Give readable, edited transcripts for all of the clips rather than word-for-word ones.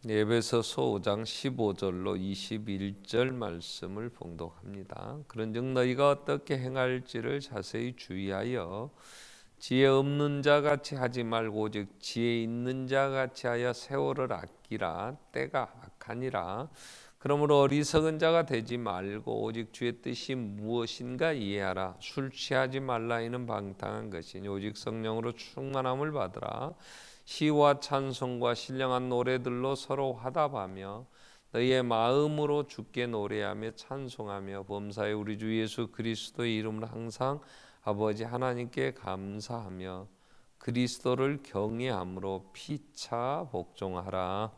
에베소서 5장 15절로 21절 말씀을 봉독합니다. 그런즉 너희가 어떻게 행할지를 자세히 주의하여 지혜 없는 자 같이 하지 말고 오직 지혜 있는 자 같이 하여 세월을 아끼라. 때가 악하니라. 그러므로 어리석은 자가 되지 말고 오직 주의 뜻이 무엇인가 이해하라. 술 취하지 말라. 이는 방탕한 것이니 오직 성령으로 충만함을 받으라. 시와 찬송과 신령한 노래들로 서로 화답하며 너희의 마음으로 주께 노래하며 찬송하며 범사에 우리 주 예수 그리스도의 이름으로 항상 아버지 하나님께 감사하며 그리스도를 경외함으로 피차 복종하라.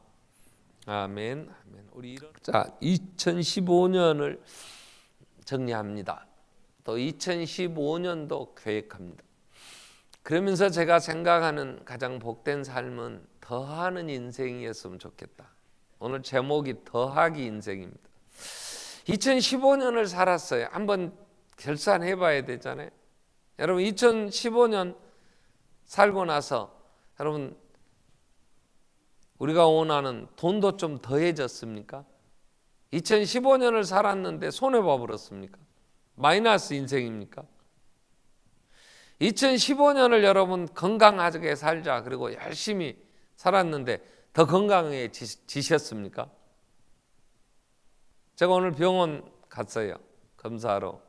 아멘. 아멘. 우리 2015년을 정리합니다. 또 2015년도 계획합니다. 그러면서 제가 생각하는 가장 복된 삶은 더하는 인생이었으면 좋겠다. 오늘 제목이 더하기 인생입니다. 2015년을 살았어요. 한번 결산해 봐야 되잖아요. 여러분 2015년 살고 나서 여러분 우리가 원하는 돈도 좀 더해졌습니까? 2015년을 살았는데 손해봐 버렸습니까? 마이너스 인생입니까? 2015년을 여러분 건강하게 살자 그리고 열심히 살았는데 더 건강해지셨습니까? 제가 오늘 병원 갔어요. 검사하러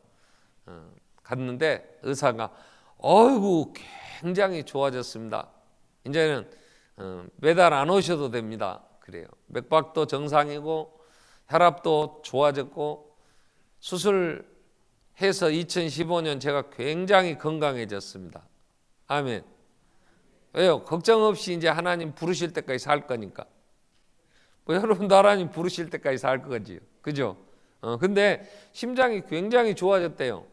갔는데 의사가 어이구 굉장히 좋아졌습니다. 이제는 매달 안 오셔도 됩니다. 그래요. 맥박도 정상이고 혈압도 좋아졌고 수술해서 2015년 제가 굉장히 건강해졌습니다. 아멘. 왜요? 걱정 없이 이제 하나님 부르실 때까지 살 거니까. 뭐 여러분도 하나님 부르실 때까지 살 거지요. 그죠? 근데 심장이 굉장히 좋아졌대요.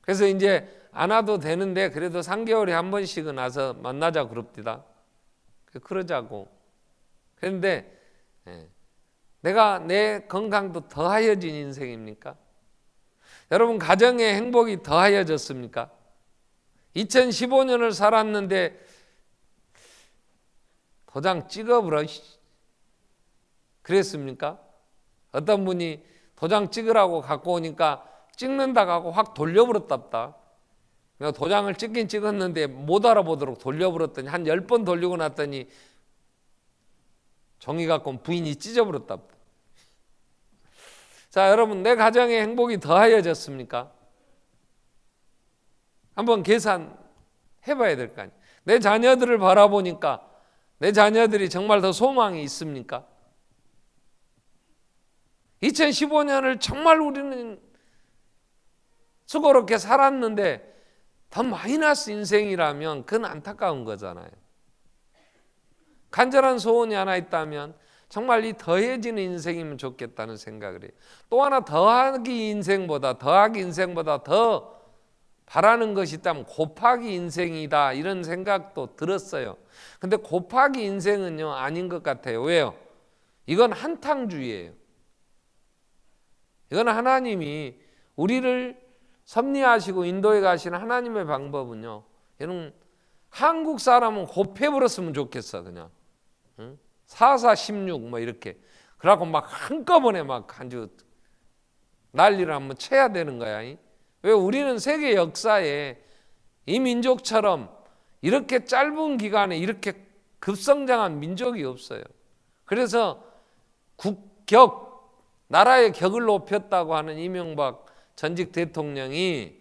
그래서 이제 안 와도 되는데 그래도 3개월에 한 번씩은 와서 만나자 그럽디다. 그러자고. 그런데 내가 내 건강도 더하여진 인생입니까? 여러분 가정의 행복이 더하여졌습니까? 2015년을 살았는데 도장 찍어버려 그랬습니까? 어떤 분이 도장 찍으라고 갖고 오니까 찍는다고 하고 확 돌려버렸답다. 내가 도장을 찍긴 찍었는데 못 알아보도록 돌려버렸더니 한 10번 돌리고 났더니 종이 갖고 온 부인이 찢어버렸답다. 자, 여러분 내 가정의 행복이 더하여졌습니까? 한번 계산해 봐야 될 거 아니에요. 내 자녀들을 바라보니까 내 자녀들이 정말 더 소망이 있습니까? 2015년을 정말 우리는 수고롭게 살았는데 더 마이너스 인생이라면 그건 안타까운 거잖아요. 간절한 소원이 하나 있다면 정말 이 더해지는 인생이면 좋겠다는 생각을 해요. 또 하나 더하기 인생보다 더 바라는 것이 있다면 곱하기 인생이다 이런 생각도 들었어요. 근데 곱하기 인생은요 아닌 것 같아요. 왜요? 이건 한탕주의예요. 이건 하나님이 우리를 섭리하시고 인도해 가시는 하나님의 방법은요. 여러분 한국 사람은 곱해버렸으면 좋겠어 그냥. 4416 뭐 이렇게. 그래갖고 막 한꺼번에 막 아주 난리를 한번 쳐야 되는 거야. 왜 우리는 세계 역사에 이 민족처럼 이렇게 짧은 기간에 이렇게 급성장한 민족이 없어요. 그래서 나라의 격을 높였다고 하는 이명박 전직 대통령이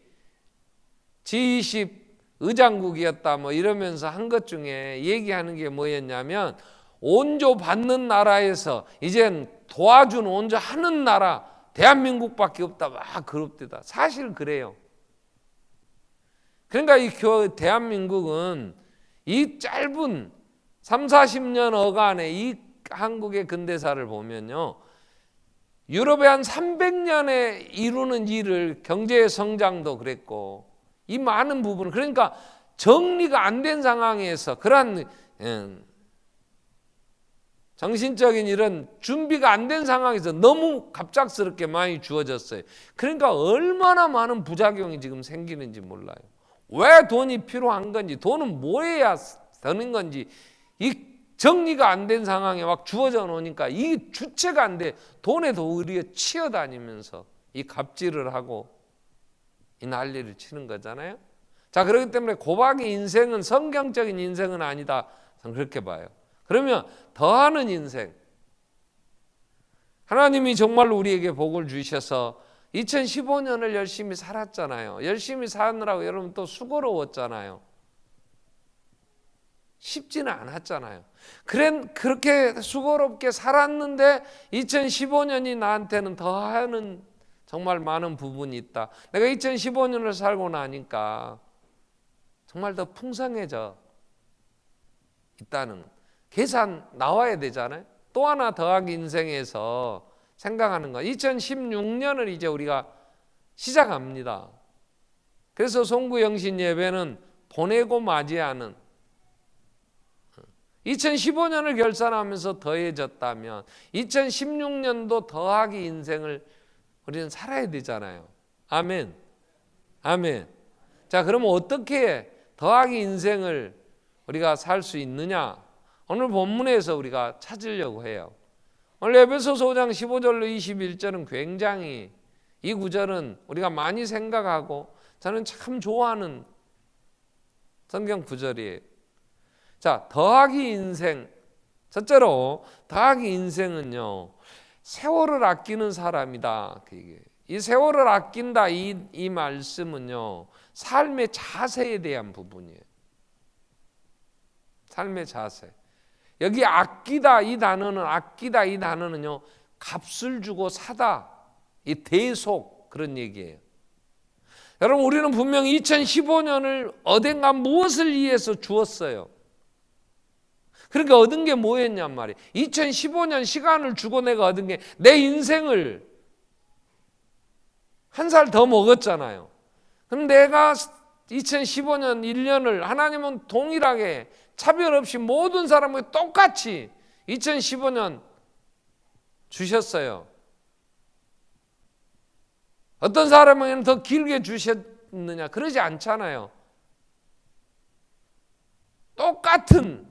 G20 의장국이었다 뭐 이러면서 한 것 중에 얘기하는 게 뭐였냐면 온조 받는 나라에서 이젠 도와준 온조 하는 나라 대한민국밖에 없다 막 그럽디다. 사실 그래요. 그러니까 이 대한민국은 이 짧은 30-40년 어간의 이 한국의 근대사를 보면요. 유럽의 한 300년에 이루는 일을 경제 성장도 그랬고 이 많은 부분 그러니까 정리가 안 된 상황에서 그러한 정신적인 이런 준비가 안 된 상황에서 너무 갑작스럽게 많이 주어졌어요. 그러니까 얼마나 많은 부작용이 지금 생기는지 몰라요. 왜 돈이 필요한 건지 돈은 뭐 해야 되는 건지 이 정리가 안 된 상황에 막 주어져 놓으니까 이 주체가 안 돼. 돈에 도리어 치여다니면서 이 갑질을 하고 이 난리를 치는 거잖아요. 자, 그렇기 때문에 고박의 인생은 성경적인 인생은 아니다. 저는 그렇게 봐요. 그러면 더하는 인생, 하나님이 정말로 우리에게 복을 주셔서 2015년을 열심히 살았잖아요. 열심히 사느라고 여러분 또 수고로웠잖아요. 쉽지는 않았잖아요. 그렇게 수고롭게 살았는데 2015년이 나한테는 더하는 정말 많은 부분이 있다. 내가 2015년을 살고 나니까 정말 더 풍성해져 있다는 계산 나와야 되잖아요. 또 하나 더하기 인생에서 생각하는 거, 2016년을 이제 우리가 시작합니다. 그래서 송구영신 예배는 보내고 맞이하는, 2015년을 결산하면서 더해졌다면 2016년도 더하기 인생을 우리는 살아야 되잖아요. 아멘. 아멘. 자, 그러면 어떻게 더하기 인생을 우리가 살 수 있느냐? 오늘 본문에서 우리가 찾으려고 해요. 오늘 에베소서 5장 15절로 21절은 굉장히, 이 구절은 우리가 많이 생각하고 저는 참 좋아하는 성경 구절이에요. 자, 더하기 인생. 첫째로 더하기 인생은요, 세월을 아끼는 사람이다. 이 세월을 아낀다, 이 말씀은요, 삶의 자세에 대한 부분이에요. 삶의 자세. 여기 아끼다 이 단어는요, 값을 주고 사다, 이 대속, 그런 얘기예요. 여러분, 우리는 분명히 2015년을 어딘가 무엇을 위해서 주었어요. 그러니까 얻은 게 뭐였냔 말이에요. 2015년 시간을 주고 내가 얻은 게 내 인생을 한 살 더 먹었잖아요. 그럼 내가 2015년 1년을 하나님은 동일하게 차별 없이 모든 사람에게 똑같이 2015년 주셨어요. 어떤 사람에게는 더 길게 주셨느냐? 그러지 않잖아요. 똑같은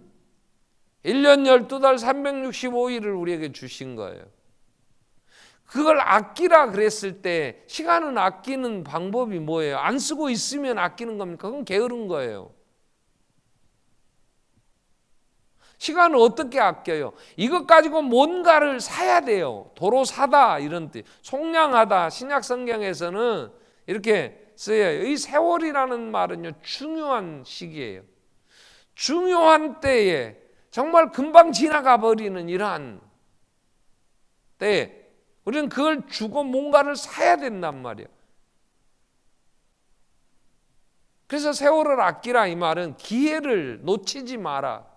1년 12달 365일을 우리에게 주신 거예요. 그걸 아끼라 그랬을 때 시간은 아끼는 방법이 뭐예요? 안 쓰고 있으면 아끼는 겁니까? 그건 게으른 거예요. 시간을 어떻게 아껴요? 이것 가지고 뭔가를 사야 돼요. 도로 사다, 이런 뜻. 속량하다, 신약 성경에서는 이렇게 쓰여요. 이 세월이라는 말은요, 중요한 시기예요. 중요한 때에 정말 금방 지나가 버리는 이러한 때에 우리는 그걸 주고 뭔가를 사야 된단 말이에요. 그래서 세월을 아끼라, 이 말은 기회를 놓치지 마라.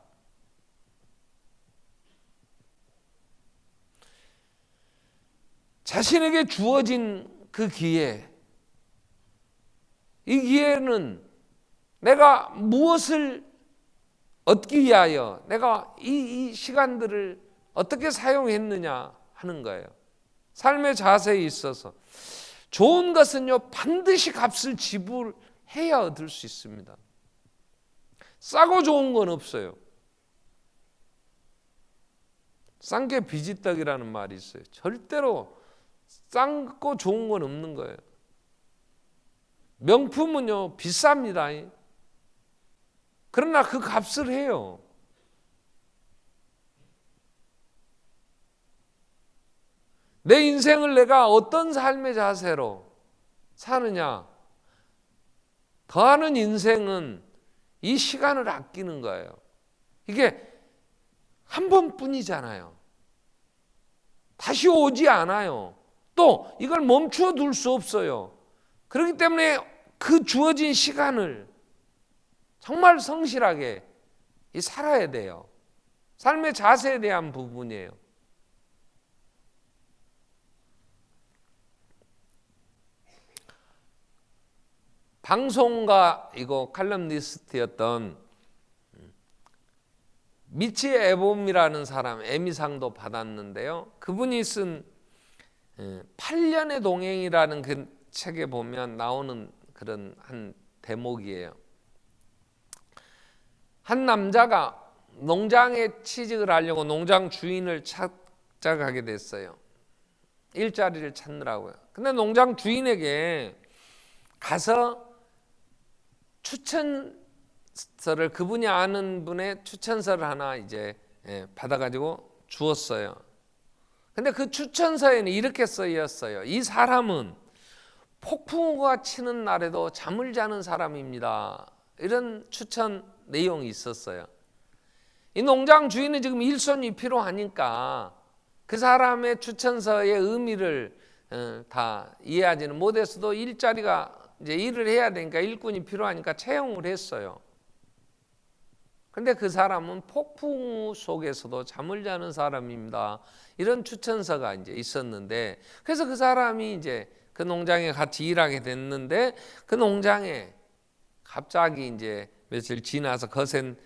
자신에게 주어진 그 기회, 이 기회는 내가 무엇을 얻기 위하여 내가 이 시간들을 어떻게 사용했느냐 하는 거예요. 삶의 자세에 있어서 좋은 것은요, 반드시 값을 지불해야 얻을 수 있습니다. 싸고 좋은 건 없어요. 싼 게 비지떡이라는 말이 있어요. 절대로 싼 거 좋은 건 없는 거예요. 명품은요, 비쌉니다. 그러나 그 값을 해요. 내 인생을 내가 어떤 삶의 자세로 사느냐. 더하는 인생은 이 시간을 아끼는 거예요. 이게 한 번뿐이잖아요. 다시 오지 않아요. 또 이걸 멈추어 둘 수 없어요. 그렇기 때문에 그 주어진 시간을 정말 성실하게 살아야 돼요. 삶의 자세에 대한 부분이에요. 방송가이고 칼럼니스트였던 미치 에봄이라는 사람, 에미상도 받았는데요. 그분이 쓴 8년의 동행이라는 그 책에 보면 나오는 그런 한 대목이에요. 한 남자가 농장에 취직을 하려고 농장 주인을 찾아가게 됐어요. 일자리를 찾느라고요. 근데 농장 주인에게 가서 추천서를, 그분이 아는 분의 추천서를 하나 이제 받아가지고 주었어요. 근데 그 추천서에는 이렇게 쓰였어요. 이 사람은 폭풍우가 치는 날에도 잠을 자는 사람입니다. 이런 추천 내용이 있었어요. 이 농장 주인은 지금 일손이 필요하니까 그 사람의 추천서의 의미를 다 이해하지는 못했어도 일자리가 이제 일을 해야 되니까 일꾼이 필요하니까 채용을 했어요. 근데 그 사람은 폭풍우 속에서도 잠을 자는 사람입니다. 이런 추천서가 이제 있었는데, 그래서 그 사람이 이제 그 농장에 같이 일하게 됐는데, 그 농장에 갑자기 이제 며칠 지나서 거센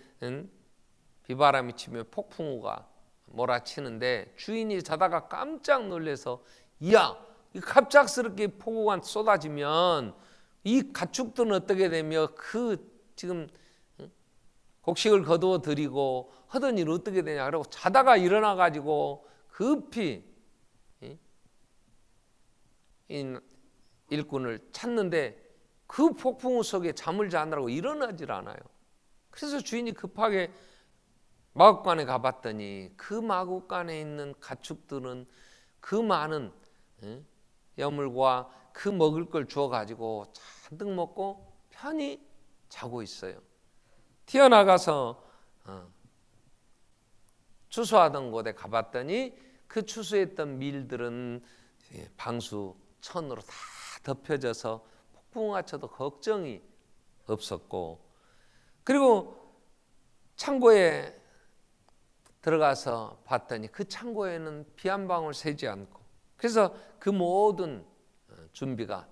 비바람이 치며 폭풍우가 몰아치는데, 주인이 자다가 깜짝 놀라서, 야, 갑작스럽게 폭우가 쏟아지면 이 가축들은 어떻게 되며 그 지금 곡식을 거두어 드리고 하던 일 어떻게 되냐, 그러고 자다가 일어나 가지고 급히 일꾼을 찾는데 그 폭풍우 속에 잠을 자느라고 일어나질 않아요. 그래서 주인이 급하게 마구간에 가봤더니 그 마구간에 있는 가축들은 그 많은 여물과 그 먹을 걸 주어 가지고 잔뜩 먹고 편히 자고 있어요. 튀어나가서 추수하던 곳에 가봤더니 그 추수했던 밀들은 방수천으로 다 덮여져서 폭풍우가 쳐도 걱정이 없었고, 그리고 창고에 들어가서 봤더니 그 창고에는 비 한 방울 새지 않고, 그래서 그 모든 준비가,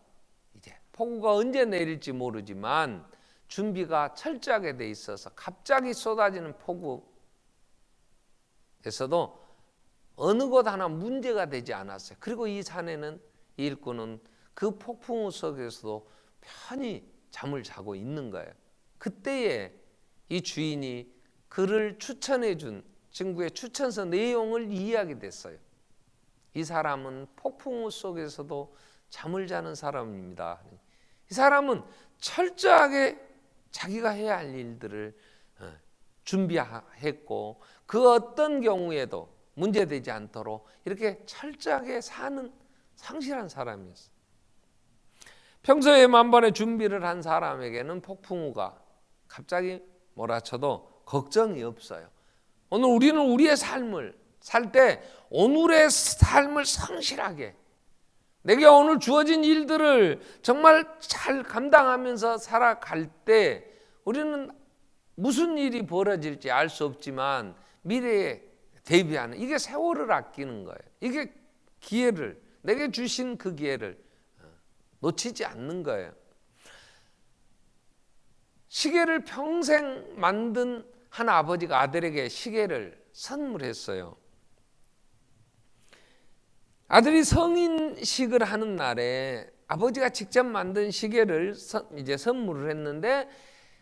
이제 폭우가 언제 내릴지 모르지만 준비가 철저하게 돼 있어서 갑자기 쏟아지는 폭우에서도 어느 곳 하나 문제가 되지 않았어요. 그리고 이 산에는 이 일꾼은 그 폭풍우 속에서도 편히 잠을 자고 있는 거예요. 그때에 이 주인이 그를 추천해 준 친구의 추천서 내용을 이해하게 됐어요. 이 사람은 폭풍우 속에서도 잠을 자는 사람입니다. 이 사람은 철저하게 자기가 해야 할 일들을 준비했고, 그 어떤 경우에도 문제되지 않도록 이렇게 철저하게 사는 성실한 사람이었어요. 평소에 만반의 준비를 한 사람에게는 폭풍우가 갑자기 몰아쳐도 걱정이 없어요. 오늘 우리는 우리의 삶을 살 때 오늘의 삶을 성실하게, 내게 오늘 주어진 일들을 정말 잘 감당하면서 살아갈 때 우리는 무슨 일이 벌어질지 알 수 없지만 미래에 대비하는, 이게 세월을 아끼는 거예요. 이게 기회를, 내게 주신 그 기회를 놓치지 않는 거예요. 시계를 평생 만든 한 아버지가 아들에게 시계를 선물했어요. 아들이 성인식을 하는 날에 아버지가 직접 만든 시계를 이제 선물을 했는데,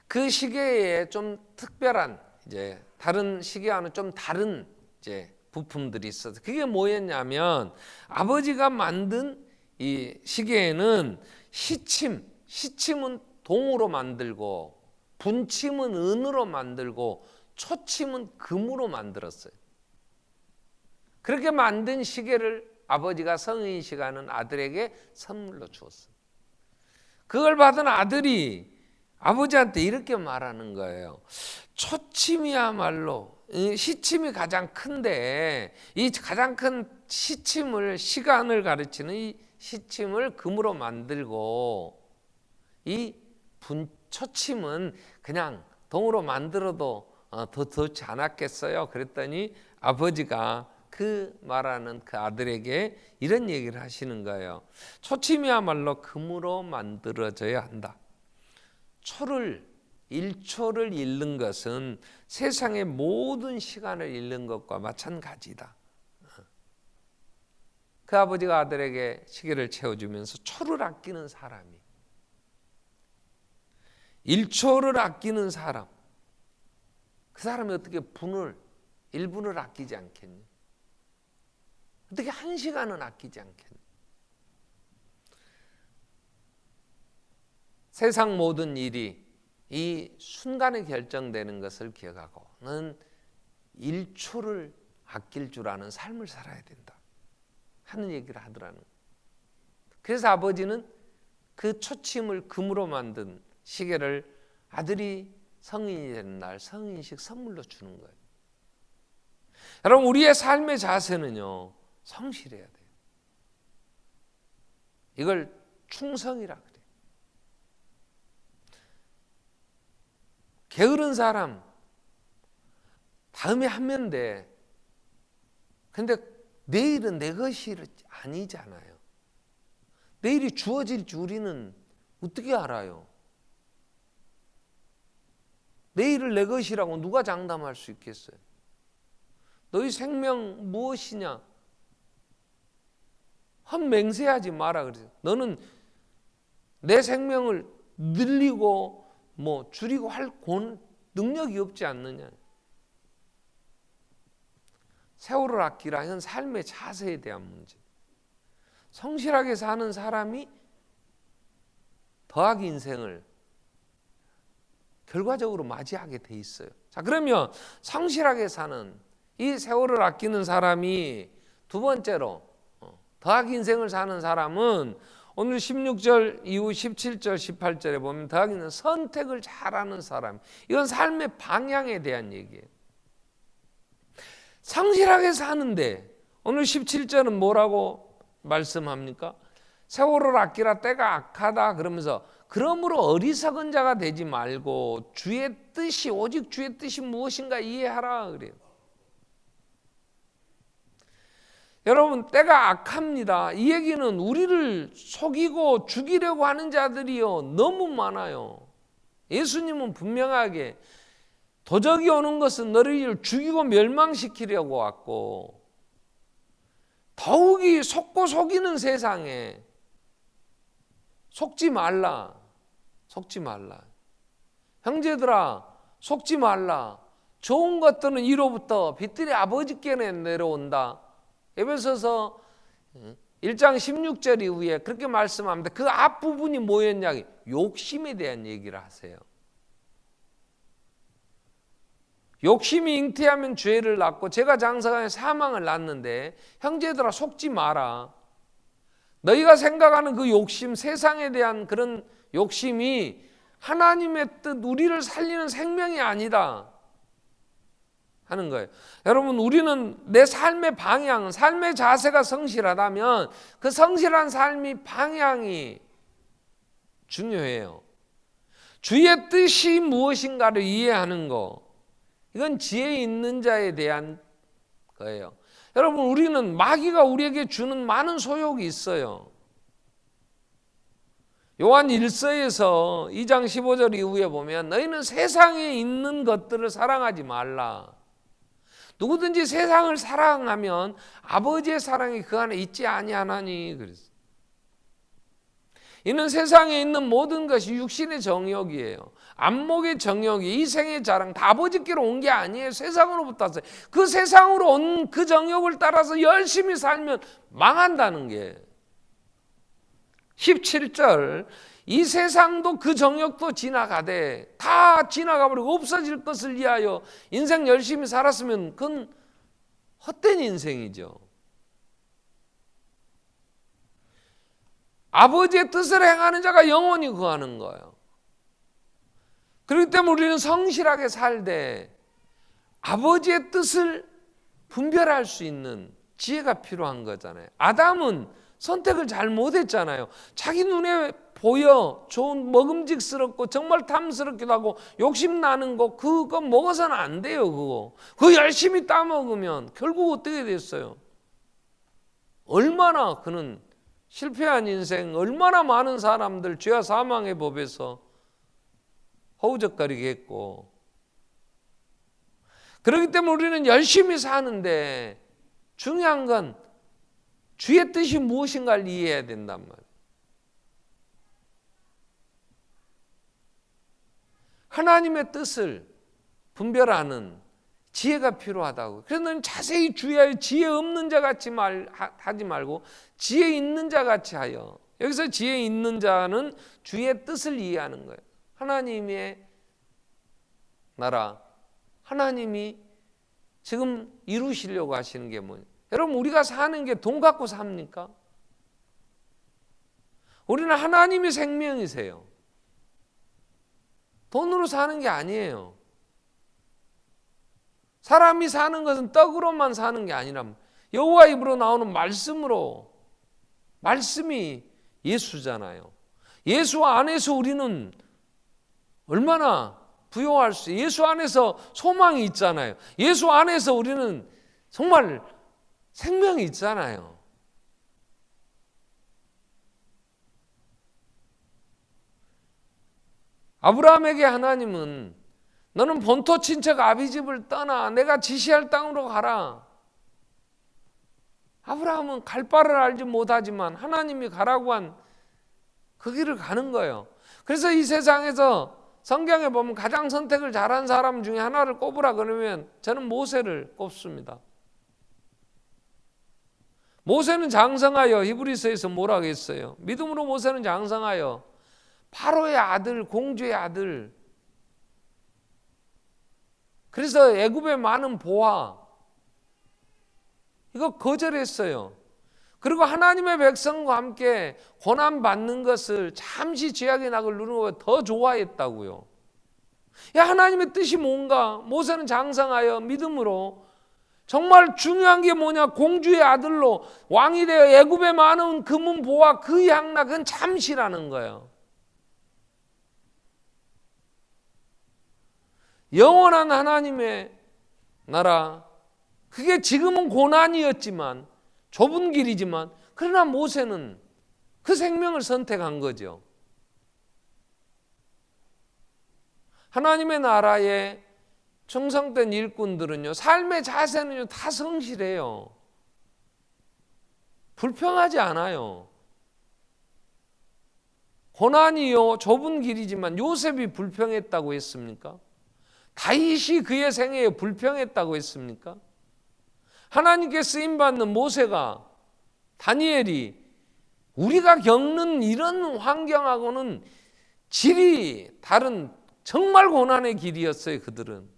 그 시계에 좀 특별한, 이제 다른 시계와는 좀 다른 이제 부품들이 있어서, 그게 뭐였냐면 아버지가 만든 이 시계에는 시침은 동으로 만들고, 분침은 은으로 만들고, 초침은 금으로 만들었어요. 그렇게 만든 시계를 아버지가 성인식 하는 아들에게 선물로 주었어요. 그걸 받은 아들이 아버지한테 이렇게 말하는 거예요. 초침이야말로, 시침이 가장 큰데 이 가장 큰 시침을, 시간을 가르치는 이 시침을 금으로 만들고, 이 초침은 그냥 동으로 만들어도 더 좋지 않았겠어요? 그랬더니 아버지가 그 말하는 그 아들에게 이런 얘기를 하시는 거예요. 초침이야말로 금으로 만들어져야 한다. 1초를 잃는 것은 세상의 모든 시간을 잃는 것과 마찬가지다. 그 아버지가 아들에게 시계를 채워주면서 초를 아끼는 사람이, 1초를 아끼는 사람, 그 사람이 어떻게 1분을 아끼지 않겠니? 어떻게 1시간은 아끼지 않겠니? 세상 모든 일이 이 순간에 결정되는 것을 기억하고 너는 1초를 아낄 줄 아는 삶을 살아야 된다 하는 얘기를 하더라는 거예요. 그래서 아버지는 그 초침을 금으로 만든 시계를 아들이 성인이 되는 날 성인식 선물로 주는 거예요. 여러분, 우리의 삶의 자세는요, 성실해야 돼요. 이걸 충성이라 그래요. 게으른 사람 다음에 하면 돼. 근데 내일은 내 것이 아니잖아요. 내일이 주어질지 우리는 어떻게 알아요? 내일을 내 것이라고 누가 장담할 수 있겠어요? 너희 생명 무엇이냐? 헛맹세하지 마라 그래요. 너는 내 생명을 늘리고 줄이고 할 능력이 없지 않느냐? 세월을 아끼라. 이건 삶의 자세에 대한 문제. 성실하게 사는 사람이 더하기 인생을 결과적으로 맞이하게 돼 있어요. 자, 그러면 성실하게 사는 이 세월을 아끼는 사람이 두 번째로 더하기 인생을 사는 사람은 오늘 16절 이후 17절 18절에 보면 더하기는 선택을 잘하는 사람. 이건 삶의 방향에 대한 얘기예요. 성실하게 사는데 오늘 17절은 뭐라고 말씀합니까? 세월을 아끼라 때가 악하다 그러면서 그러므로 어리석은 자가 되지 말고 주의 뜻이 오직 주의 뜻이 무엇인가 이해하라 그래요. 여러분, 때가 악합니다. 이 얘기는 우리를 속이고 죽이려고 하는 자들이요 너무 많아요. 예수님은 분명하게 도적이 오는 것은 너희를 죽이고 멸망시키려고 왔고 더욱이 속고 속이는 세상에 속지 말라. 속지 말라. 형제들아, 속지 말라. 좋은 것들은 이로부터 빛들이 아버지께 내려온다. 에베소서 1장 16절 이후에 그렇게 말씀합니다. 그 앞부분이 뭐였냐? 욕심에 대한 얘기를 하세요. 욕심이 잉태하면 죄를 낳고 죄가 장성하면 사망을 낳는데 형제들아 속지 마라. 너희가 생각하는 그 욕심, 세상에 대한 그런 욕심이 하나님의 뜻, 우리를 살리는 생명이 아니다 하는 거예요. 여러분, 우리는 내 삶의 방향, 삶의 자세가 성실하다면 그 성실한 삶이 방향이 중요해요. 주의 뜻이 무엇인가를 이해하는 거, 이건 지혜 있는 자에 대한 거예요. 여러분, 우리는 마귀가 우리에게 주는 많은 소욕이 있어요. 요한 1서에서 2장 15절 이후에 보면 너희는 세상에 있는 것들을 사랑하지 말라. 누구든지 세상을 사랑하면 아버지의 사랑이 그 안에 있지 아니하나니 그랬어요. 이는 세상에 있는 모든 것이 육신의 정욕이에요. 안목의 정욕이, 이생의 자랑 다 아버지께로 온 게 아니에요. 세상으로부터 왔어요. 그 세상으로 온 그 정욕을 따라서 열심히 살면 망한다는 게 17절 이 세상도 그 정욕도 지나가되 다 지나가버리고 없어질 것을 위하여 인생 열심히 살았으면 그건 헛된 인생이죠. 아버지의 뜻을 행하는 자가 영원히 거하는 거예요. 그렇기 때문에 우리는 성실하게 살되 아버지의 뜻을 분별할 수 있는 지혜가 필요한 거잖아요. 아담은 선택을 잘 못했잖아요. 자기 눈에 보여 좋은 먹음직스럽고 정말 탐스럽기도 하고 욕심 나는 거 그거 먹어서는 안 돼요. 그거 열심히 따먹으면 결국 어떻게 됐어요? 얼마나 그는 실패한 인생, 얼마나 많은 사람들 죄와 사망의 법에서 허우적거리게 했고, 그렇기 때문에 우리는 열심히 사는데 중요한 건 주의 뜻이 무엇인가를 이해해야 된단 말이에요. 하나님의 뜻을 분별하는 지혜가 필요하다고. 그래서 너는 자세히 주의하여 지혜 없는 자 같이 하지 말고 지혜 있는 자 같이 하여. 여기서 지혜 있는 자는 주의 뜻을 이해하는 거예요. 하나님의 나라, 하나님이 지금 이루시려고 하시는 게 뭐냐? 여러분, 우리가 사는 게 돈 갖고 삽니까? 우리는 하나님의 생명이세요. 돈으로 사는 게 아니에요. 사람이 사는 것은 떡으로만 사는 게 아니라 여호와 입으로 나오는 말씀으로, 말씀이 예수잖아요. 예수 안에서 우리는 얼마나 부요할 수, 예수 안에서 소망이 있잖아요. 예수 안에서 우리는 정말 생명이 있잖아요. 아브라함에게 하나님은 너는 본토 친척 아비집을 떠나 내가 지시할 땅으로 가라. 아브라함은 갈 바를 알지 못하지만 하나님이 가라고 한 그 길을 가는 거예요. 그래서 이 세상에서 성경에 보면 가장 선택을 잘한 사람 중에 하나를 꼽으라 그러면 저는 모세를 꼽습니다. 모세는 장성하여, 히브리서에서 뭐라고 했어요? 믿음으로 모세는 장성하여 바로의 아들, 공주의 아들, 그래서 애굽의 많은 보화 이거 거절했어요. 그리고 하나님의 백성과 함께 고난 받는 것을 잠시 죄악의 낙을 누르는 것보다 더 좋아했다고요. 야, 하나님의 뜻이 뭔가? 모세는 장성하여 믿음으로 정말 중요한 게 뭐냐? 공주의 아들로 왕이 되어 애굽의 많은 금은 보화 그 향락, 그건 잠시라는 거예요. 영원한 하나님의 나라, 그게 지금은 고난이었지만 좁은 길이지만 그러나 모세는 그 생명을 선택한 거죠. 하나님의 나라에 충성된 일꾼들은요, 삶의 자세는요 다 성실해요. 불평하지 않아요. 고난이요 좁은 길이지만 요셉이 불평했다고 했습니까? 다윗이 그의 생애에 불평했다고 했습니까? 하나님께 쓰임받는 모세가, 다니엘이 우리가 겪는 이런 환경하고는 질이 다른 정말 고난의 길이었어요. 그들은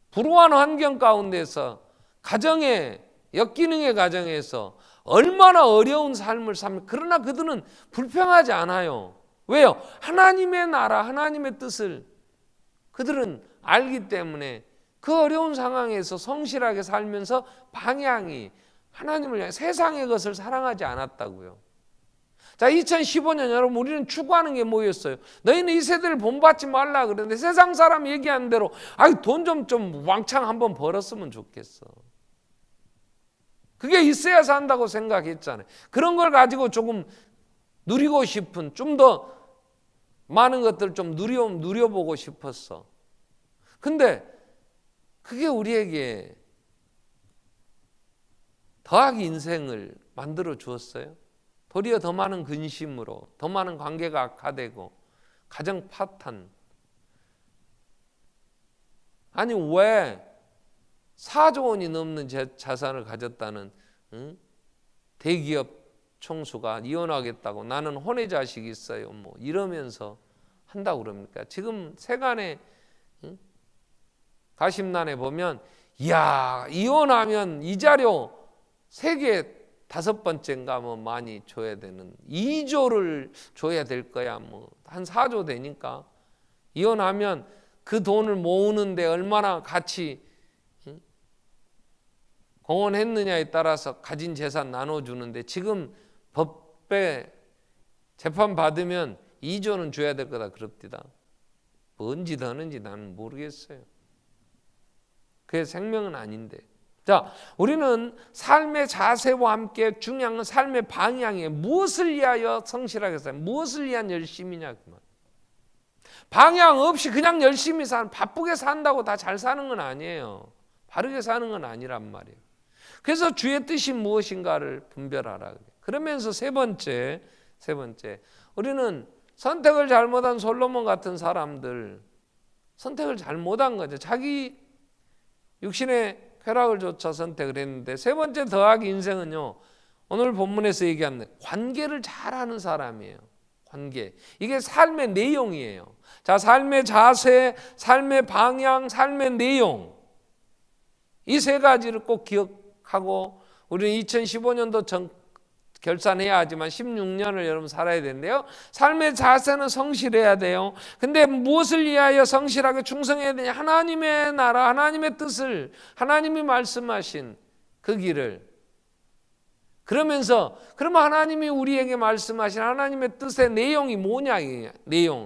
불우한 환경 가운데서 가정의 역기능의 가정에서 얼마나 어려운 삶을 삽니까? 그러나 그들은 불평하지 않아요. 왜요? 하나님의 나라, 하나님의 뜻을 그들은 알기 때문에 그 어려운 상황에서 성실하게 살면서 방향이 하나님을 향해 세상의 것을 사랑하지 않았다고요. 자, 2015년 여러분, 우리는 추구하는 게 뭐였어요? 너희는 이 세대를 본받지 말라 그러는데 세상 사람 얘기하는 대로 돈 좀 왕창 한번 벌었으면 좋겠어. 그게 있어야 산다고 생각했잖아요. 그런 걸 가지고 조금 누리고 싶은, 좀 더 많은 것들 좀 누려보고 싶었어. 근데 그게 우리에게 더하기 인생을 만들어 주었어요. 도리어 더 많은 근심으로, 더 많은 관계가 악화되고 가정 파탄. 아니 왜 4조 원이 넘는 자산을 가졌다는 대기업 총수가 이혼하겠다고, 나는 혼외 자식이 있어요 뭐 이러면서 한다고 그럽니까? 지금 세간의 가심란에 보면 이야, 이혼하면 이자료 세계 5번째인가 뭐 많이 줘야 되는 2조를 줘야 될 거야. 뭐 한 4조 되니까 이혼하면 그 돈을 모으는데 얼마나 같이 공헌했느냐에 따라서 가진 재산 나눠주는데 지금 법에 재판 받으면 2조는 줘야 될 거다 그럽디다. 뭔지 더는지 나는 모르겠어요. 그게 생명은 아닌데. 자, 우리는 삶의 자세와 함께 중요한 건 삶의 방향이에요. 무엇을 위하여 성실하게 살아요? 무엇을 위한 열심이냐 그 말. 방향 없이 그냥 열심히 바쁘게 산다고 다 잘 사는 건 아니에요. 바르게 사는 건 아니란 말이에요. 그래서 주의 뜻이 무엇인가를 분별하라. 그러면서 세 번째, 우리는 선택을 잘못한 솔로몬 같은 사람들, 선택을 잘못한 거죠. 자기 육신의 쾌락을 쫓아 선택을 했는데, 세 번째 더하기 인생은요, 오늘 본문에서 얘기하는 관계를 잘하는 사람이에요. 관계. 이게 삶의 내용이에요. 자, 삶의 자세, 삶의 방향, 삶의 내용. 이 세 가지를 꼭 기억하고 우리는 2015년도 결산해야 하지만 16년을 여러분 살아야 되는데요. 삶의 자세는 성실해야 돼요. 근데 무엇을 위하여 성실하게 충성해야 되냐? 하나님의 나라, 하나님의 뜻을, 하나님이 말씀하신 그 길을. 그러면서 그러면 하나님이 우리에게 말씀하신 하나님의 뜻의 내용이 뭐냐?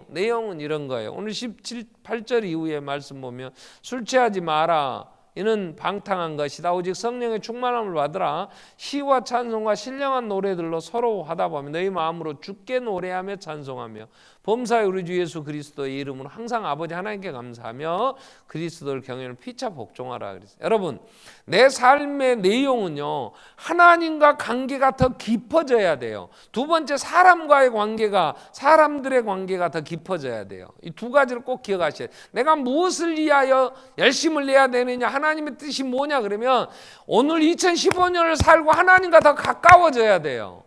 내용은 이런 거예요. 오늘 18절 이후에 말씀 보면 술 취하지 마라. 이는 방탕한 것이다. 오직 성령의 충만함을 받으라. 시와 찬송과 신령한 노래들로 서로 화답하며 너희 마음으로 주께 노래하며 찬송하며 범사의 우리 주 예수 그리스도의 이름으로 항상 아버지 하나님께 감사하며 그리스도를 경외하며 피차 복종하라 그랬어요. 여러분, 내 삶의 내용은요, 하나님과 관계가 더 깊어져야 돼요. 두 번째, 사람과의 관계가, 사람들의 관계가 더 깊어져야 돼요. 이 두 가지를 꼭 기억하셔야 돼요. 내가 무엇을 위하여 열심을 내야 되느냐, 하나님의 뜻이 뭐냐 그러면 오늘 2015년을 살고 하나님과 더 가까워져야 돼요.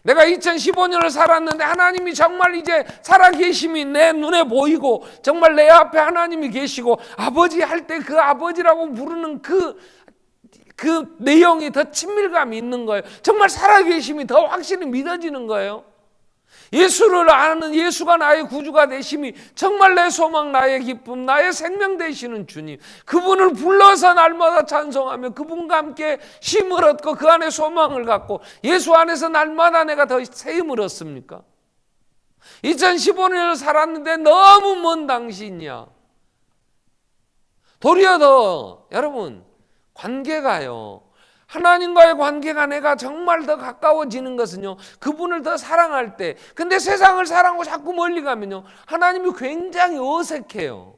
내가 2015년을 살았는데 하나님이 정말 이제 살아계심이 내 눈에 보이고 정말 내 앞에 하나님이 계시고 아버지 할 때 그 아버지라고 부르는 그 내용이 더 친밀감이 있는 거예요. 정말 살아계심이 더 확실히 믿어지는 거예요. 예수를 아는, 예수가 나의 구주가 되심이 정말 내 소망, 나의 기쁨, 나의 생명 되시는 주님, 그분을 불러서 날마다 찬송하며 그분과 함께 쉼을 얻고 그 안에 소망을 갖고 예수 안에서 날마다 내가 더 새 힘을 얻습니까? 2015년을 살았는데 너무 먼 당신이야. 도리어 더 여러분, 관계가요, 하나님과의 관계가 내가 정말 더 가까워지는 것은요, 그분을 더 사랑할 때. 근데 세상을 사랑하고 자꾸 멀리 가면요, 하나님이 굉장히 어색해요.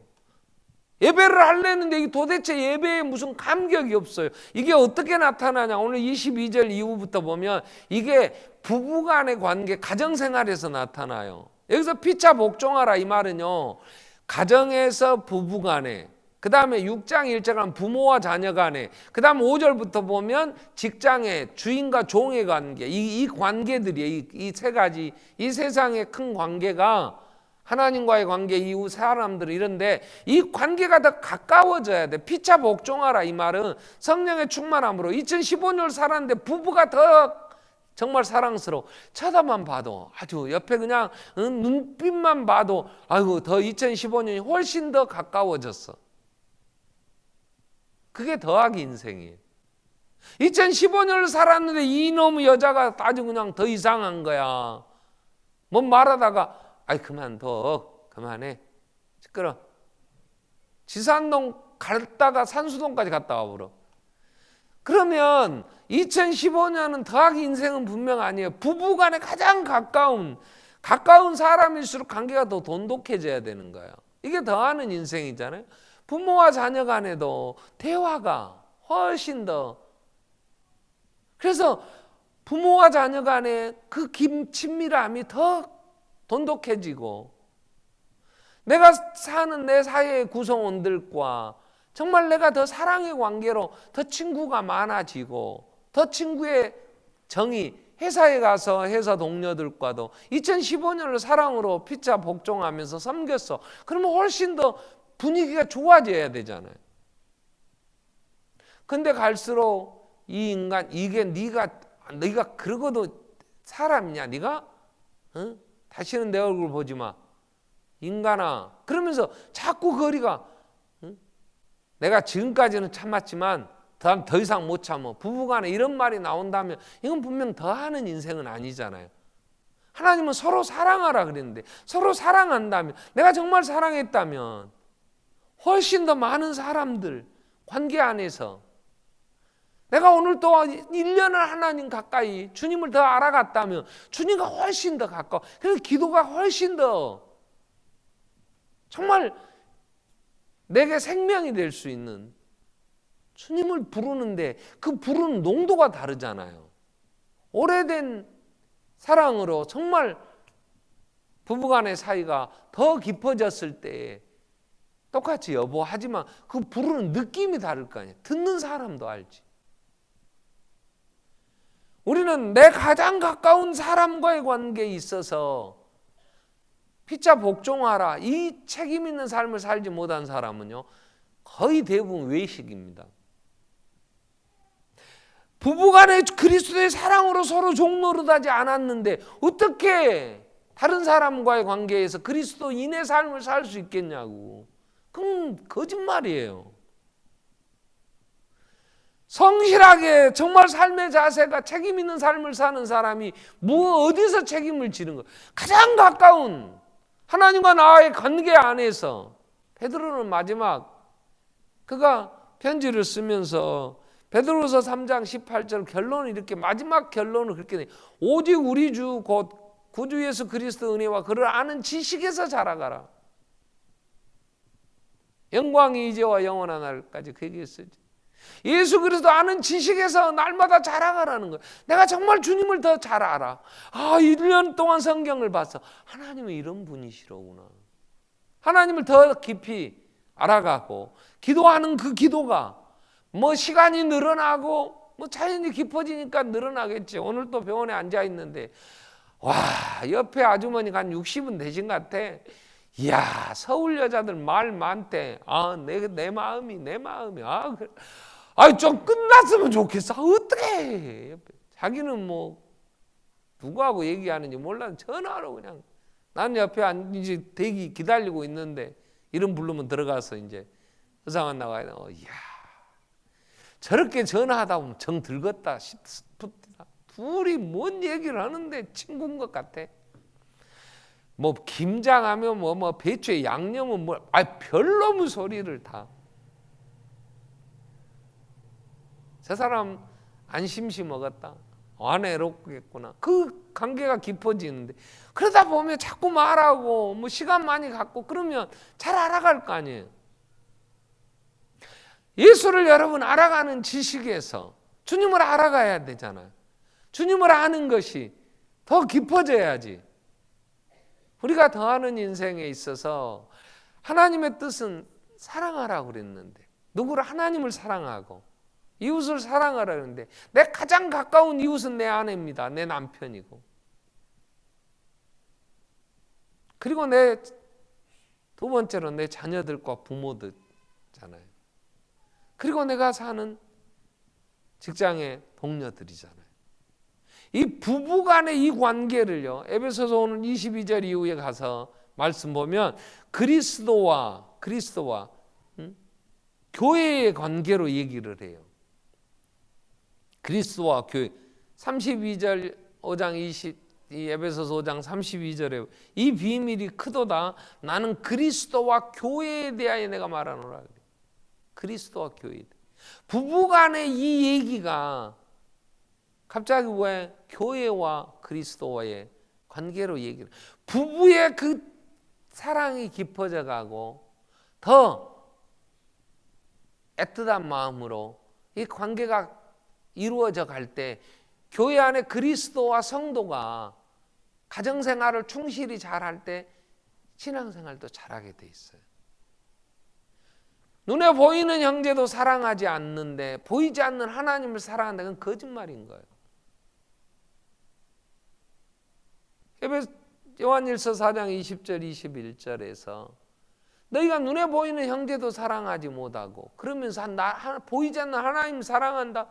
예배를 하려는데 이게 도대체 예배에 무슨 감격이 없어요. 이게 어떻게 나타나냐? 오늘 22절 이후부터 보면 이게 부부간의 관계, 가정생활에서 나타나요. 여기서 피차 복종하라 이 말은요, 가정에서 부부간에, 그 다음에 6장 1절은 부모와 자녀 간에, 그 다음 5절부터 보면 직장의 주인과 종의 관계, 이 관계들이에요. 이 세 가지, 이 세상의 큰 관계가 하나님과의 관계, 이후 사람들 이런데 이 관계가 더 가까워져야 돼. 피차 복종하라 이 말은 성령의 충만함으로 2015년을 살았는데 부부가 더 정말 사랑스러워. 쳐다만 봐도 아주 옆에 그냥 눈빛만 봐도 아이고 더 2015년이 훨씬 더 가까워졌어. 그게 더하기 인생이에요. 2015년을 살았는데 이놈의 여자가 아주 그냥 더 이상한 거야. 뭐 말하다가 아이 그만해 시끄러. 지산동 갔다가 산수동까지 갔다 와버려. 그러면 2015년은 더하기 인생은 분명 아니에요. 부부간에 가장 가까운 사람일수록 관계가 더 돈독해져야 되는 거예요. 이게 더하는 인생이잖아요. 부모와 자녀 간에도 대화가 훨씬 더, 그래서 부모와 자녀 간에 그 친밀함이 더 돈독해지고 내가 사는 내 사회의 구성원들과 정말 내가 더 사랑의 관계로 더 친구가 많아지고 더 친구의 정이, 회사에 가서 회사 동료들과도 2015년을 사랑으로 피차 복종하면서 섬겼어. 그러면 훨씬 더 분위기가 좋아져야 되잖아요. 근데 갈수록 이 인간, 이게 네가 그러고도 사람이냐? 네가? 다시는 내 얼굴 보지 마. 인간아. 그러면서 자꾸 거리가, 내가 지금까지는 참았지만 더 이상 못 참어. 부부간에 이런 말이 나온다면 이건 분명 더하는 인생은 아니잖아요. 하나님은 서로 사랑하라 그랬는데 서로 사랑한다면, 내가 정말 사랑했다면 훨씬 더 많은 사람들 관계 안에서 내가 오늘 또 1년을 하나님 가까이 주님을 더 알아갔다면 주님과 훨씬 더 가까워. 그래서 기도가 훨씬 더 정말 내게 생명이 될 수 있는, 주님을 부르는데 그 부르는 농도가 다르잖아요. 오래된 사랑으로 정말 부부간의 사이가 더 깊어졌을 때 똑같이 여보하지만 그 부르는 느낌이 다를 거 아니야. 듣는 사람도 알지. 우리는 내 가장 가까운 사람과의 관계에 있어서 피차 복종하라 이 책임 있는 삶을 살지 못한 사람은요, 거의 대부분 외식입니다. 부부간에 그리스도의 사랑으로 서로 종노릇하지 않았는데 어떻게 다른 사람과의 관계에서 그리스도인의 삶을 살 수 있겠냐고. 그건 거짓말이에요. 성실하게 정말 삶의 자세가 책임 있는 삶을 사는 사람이 어디서 책임을 지는 거예요? 가장 가까운 하나님과 나와의 관계 안에서. 베드로는 마지막 그가 편지를 쓰면서 베드로서 3장 18절 결론을 이렇게, 마지막 결론을 그렇게 내. 오직 우리 주 곧 구주 예수 그리스도 은혜와 그를 아는 지식에서 자라가라. 영광이 이제와 영원한 날까지 그 얘기 했었지. 예수 그리스도 아는 지식에서 날마다 자라가라는 거야. 내가 정말 주님을 더 잘 알아. 1년 동안 성경을 봤어. 하나님은 이런 분이시로구나. 하나님을 더 깊이 알아가고 기도하는 그 기도가 시간이 늘어나고 자연히 깊어지니까 늘어나겠지. 오늘 또 병원에 앉아 있는데 옆에 아주머니가 한 60은 되신 것 같아. 이야, 서울 여자들 말 많대. 내 마음이. 좀 끝났으면 좋겠어. 어떡해. 자기는 누구하고 얘기하는지 몰라. 전화로 그냥. 난 옆에 이제 대기 기다리고 있는데 이름 부르면 들어가서 이제 의사만 나가야 돼. 이야, 저렇게 전화하다 보면 정 들겠다 싶다. 둘이 뭔 얘기를 하는데 친구인 것 같아. 김장하면 배추에 양념은 별놈의 소리를 다. 저 사람 안 심시 먹었다. 안 외롭겠구나. 그 관계가 깊어지는데, 그러다 보면 자꾸 말하고 시간 많이 갖고 그러면 잘 알아갈 거 아니에요. 예수를 여러분 알아가는 지식에서 주님을 알아가야 되잖아요. 주님을 아는 것이 더 깊어져야지. 우리가 더하는 인생에 있어서 하나님의 뜻은 사랑하라고 그랬는데, 누구를? 하나님을 사랑하고 이웃을 사랑하라 그랬는데, 내 가장 가까운 이웃은 내 아내입니다. 내 남편이고, 그리고 두 번째로 내 자녀들과 부모들잖아요. 그리고 내가 사는 직장의 동료들이잖아요. 이 부부간의 이 관계를요, 에베소서 오늘 22절 이후에 가서 말씀 보면 그리스도와 교회의 관계로 얘기를 해요. 그리스도와 교회. 32절 5장 이 에베소서 5장 32절에 이 비밀이 크도다. 나는 그리스도와 교회에 대하여 내가 말하노라. 그리스도와 교회. 부부간의 이 얘기가 갑자기 왜 교회와 그리스도와의 관계로 얘기를, 부부의 그 사랑이 깊어져 가고 더 애틋한 마음으로 이 관계가 이루어져 갈 때 교회 안에 그리스도와 성도가 가정생활을 충실히 잘할 때 신앙생활도 잘하게 돼 있어요. 눈에 보이는 형제도 사랑하지 않는데 보이지 않는 하나님을 사랑한다. 그건 거짓말인 거예요. 요한일서 4장 20절 21절에서 너희가 눈에 보이는 형제도 사랑하지 못하고 그러면서 보이지 않는 하나님 사랑한다.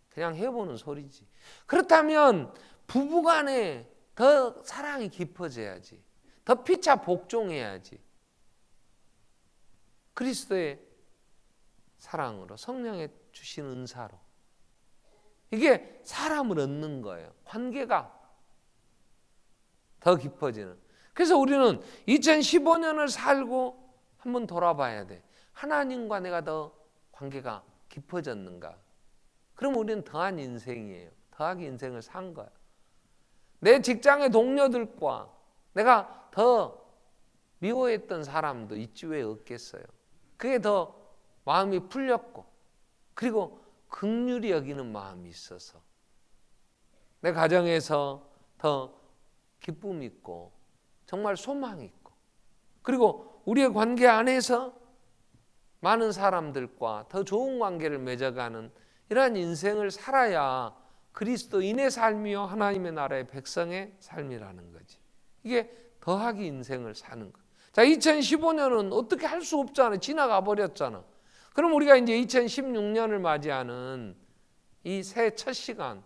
그냥 해보는 소리지. 그렇다면 부부간에 더 사랑이 깊어져야지. 더 피차 복종해야지. 그리스도의 사랑으로, 성령의 주신 은사로. 이게 사람을 얻는 거예요. 관계가 더 깊어지는. 그래서 우리는 2015년을 살고 한번 돌아봐야 돼. 하나님과 내가 더 관계가 깊어졌는가? 그럼 우리는 더한 인생이에요. 더하게 인생을 산 거야. 내 직장의 동료들과 내가 더 미워했던 사람도 있지 왜 없겠어요. 그게 더 마음이 풀렸고, 그리고 긍휼히 여기는 마음이 있어서 내 가정에서 더 기쁨이 있고 정말 소망이 있고, 그리고 우리의 관계 안에서 많은 사람들과 더 좋은 관계를 맺어가는 이러한 인생을 살아야 그리스도인의 삶이요 하나님의 나라의 백성의 삶이라는 거지. 이게 더하기 인생을 사는 거. 자, 2015년은 어떻게 할 수 없잖아. 지나가 버렸잖아. 그럼 우리가 이제 2016년을 맞이하는 이 새해 첫 시간.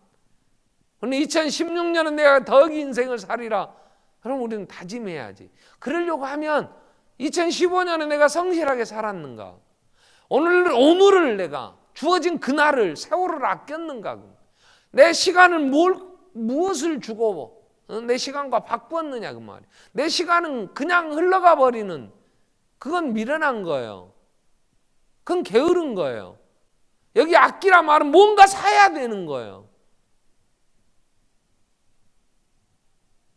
근데 2016년은 내가 더하기 인생을 살리라. 그럼 우리는 다짐해야지. 그러려고 하면 2015년에 내가 성실하게 살았는가? 오늘을 내가 주어진 그날을 세월을 아꼈는가? 내 시간을 무엇을 주고 내 시간과 바꿨느냐 그 말이에요. 내 시간은 그냥 흘러가 버리는 그건 미련한 거예요. 그건 게으른 거예요. 여기 아끼라 말은 뭔가 사야 되는 거예요.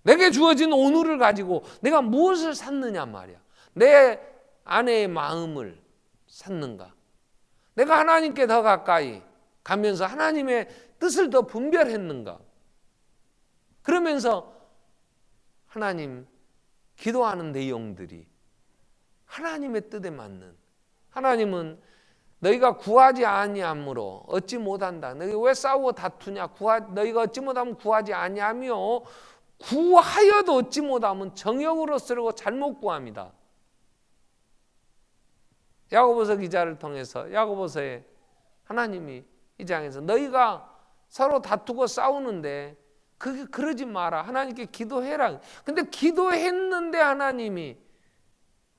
내게 주어진 오늘을 가지고 내가 무엇을 샀느냐 말이야. 내 아내의 마음을 샀는가? 내가 하나님께 더 가까이 가면서 하나님의 뜻을 더 분별했는가? 그러면서 하나님 기도하는 내용들이 하나님의 뜻에 맞는, 하나님은 너희가 구하지 아니함으로 얻지 못한다. 너희 왜 싸우고 다투냐? 너희가 얻지 못하면 구하지 아니하며 구하여도 얻지 못하면 정욕으로 쓰려고 잘못 구합니다. 야고보서 기자를 통해서 야고보서에 하나님이 이 장에서 너희가 서로 다투고 싸우는데 그러지 마라. 하나님께 기도해라. 근데 기도했는데 하나님이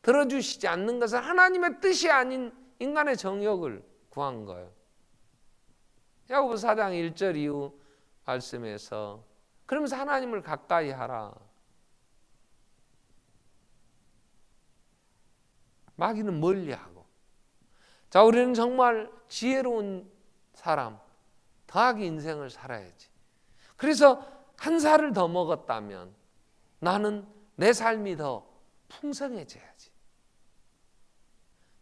들어주시지 않는 것은 하나님의 뜻이 아닌 인간의 정욕을 구한 거예요. 야고보서 4장 1절 이후 말씀에서 그러면서 하나님을 가까이 하라. 마귀는 멀리하고. 자, 우리는 정말 지혜로운 사람, 더하기 인생을 살아야지. 그래서 한 살을 더 먹었다면 나는 내 삶이 더 풍성해져야지.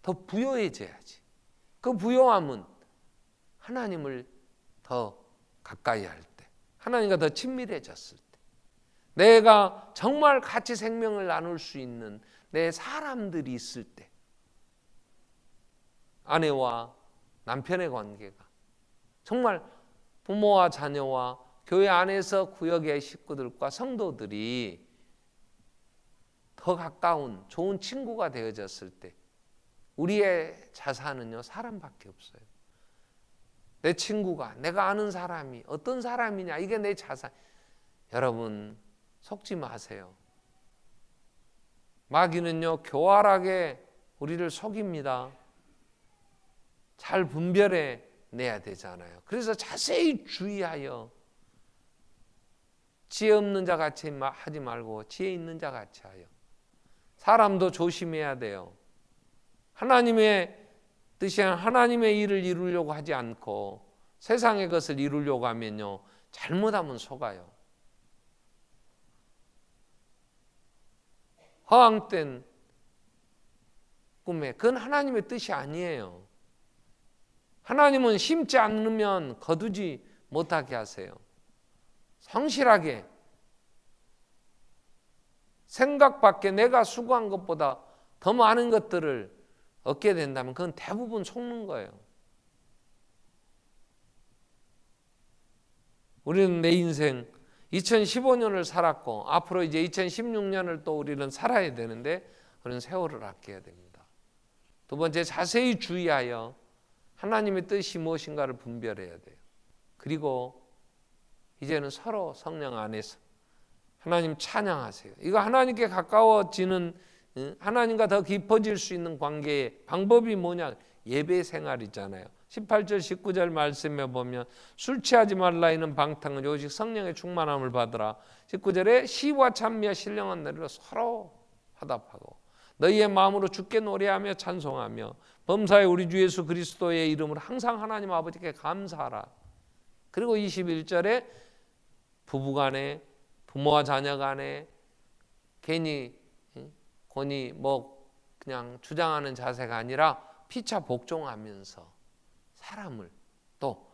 더 부요해져야지. 그 부요함은 하나님을 더 가까이 할 때, 하나님과 더 친밀해졌을 때, 내가 정말 같이 생명을 나눌 수 있는 내 사람들이 있을 때, 아내와 남편의 관계가 정말 부모와 자녀와 교회 안에서 구역의 식구들과 성도들이 더 가까운 좋은 친구가 되어졌을 때 우리의 자산은요 사람밖에 없어요. 내 친구가, 내가 아는 사람이 어떤 사람이냐, 이게 내 자산. 여러분 속지 마세요. 마귀는요 교활하게 우리를 속입니다. 잘 분별해 내야 되잖아요. 그래서 자세히 주의하여 지혜 없는 자 같이 하지 말고 지혜 있는 자 같이 하여. 사람도 조심해야 돼요. 하나님의 뜻이 아니라 하나님의 일을 이루려고 하지 않고 세상의 것을 이루려고 하면요 잘못하면 속아요. 허황된 꿈에 그건 하나님의 뜻이 아니에요. 하나님은 심지 않으면 거두지 못하게 하세요. 성실하게 생각 밖에 내가 수고한 것보다 더 많은 것들을 얻게 된다면 그건 대부분 속는 거예요. 우리는 내 인생 2015년을 살았고 앞으로 이제 2016년을 또 우리는 살아야 되는데 그런 세월을 아껴야 됩니다. 두 번째, 자세히 주의하여 하나님의 뜻이 무엇인가를 분별해야 돼요. 그리고 이제는 서로 성령 안에서 하나님 찬양하세요. 이거 하나님께 가까워지는, 하나님과 더 깊어질 수 있는 관계의 방법이 뭐냐? 예배 생활이잖아요. 18절 19절 말씀에 보면 술 취하지 말라 이는 방탕은 오직 성령의 충만함을 받으라. 19절에 시와 찬미와 신령한 노래로 서로 화답하고 너희의 마음으로 주께 노래하며 찬송하며 범사에 우리 주 예수 그리스도의 이름으로 항상 하나님 아버지께 감사하라. 그리고 21절에 부부간에 부모와 자녀간에 괜히 그냥 주장하는 자세가 아니라 피차 복종하면서 사람을 또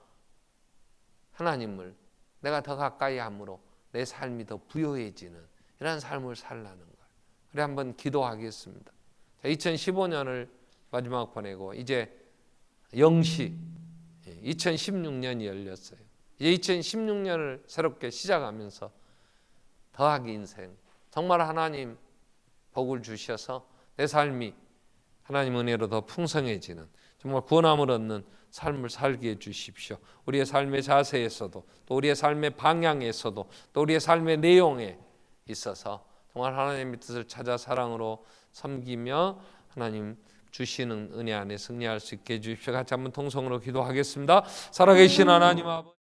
하나님을 내가 더 가까이 함으로 내 삶이 더 부요해지는 이런 삶을 살라는 거예요. 우리 한번 기도하겠습니다. 2015년을 마지막 보내고 이제 영시 2016년이 열렸어요. 이제 2016년을 새롭게 시작하면서 더하기 인생, 정말 하나님 복을 주셔서 내 삶이 하나님 은혜로 더 풍성해지는, 정말 구원함을 얻는 삶을 살게 해주십시오. 우리의 삶의 자세에서도, 또 우리의 삶의 방향에서도, 또 우리의 삶의 내용에 있어서 정말 하나님의 뜻을 찾아 사랑으로 섬기며 하나님 주시는 은혜 안에 승리할 수 있게 해주십시오. 같이 한번 통성으로 기도하겠습니다. 살아계신 하나님 아버지,